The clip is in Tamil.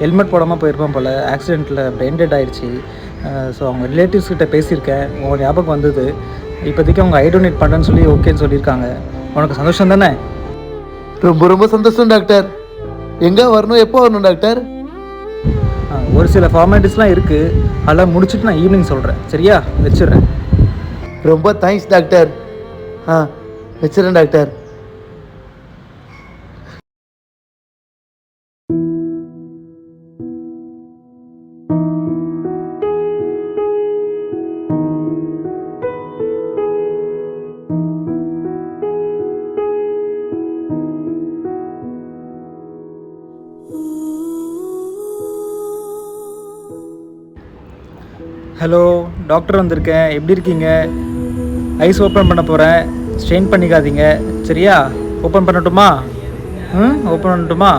ஹெல்மெட் போடாமல் போயிருப்பான் போல், ஆக்சிடெண்ட்டில் பிரெயின் டெட் ஆகிடுச்சு. ஸோ அவங்க ரிலேட்டிவ்ஸ் கிட்ட பேசியிருக்கேன், உங்கள் ஞாபகம் வந்தது. இப்போதைக்கு அவங்க ஐ டொனேட் பண்ணுறேன்னு சொல்லி ஓகேன்னு சொல்லியிருக்காங்க. உனக்கு சந்தோஷம் தானே? ரொம்ப ரொம்ப சந்தோஷம் டாக்டர். எங்கே வரணும், எப்போ வரணும் டாக்டர்? ஒரு சில ஃபார்மாலிட்டிஸ்லாம் இருக்குது, அதெல்லாம் முடிச்சுட்டு நான் ஈவினிங் சொல்கிறேன். சரியா? வச்சிடுறேன். ரொம்ப தேங்க்ஸ் டாக்டர். வச்சிடறேன் டாக்டர். ஹலோ, டாக்டர் வந்திருக்கேன். எப்படி இருக்கீங்க? ஐஸ் ஓப்பன் பண்ண போகிறேன், ஸ்ட்ரெயின் பண்ணிக்காதீங்க. சரியா? ஓப்பன் பண்ணட்டுமா? ஓப்பன் பண்ணட்டுமா?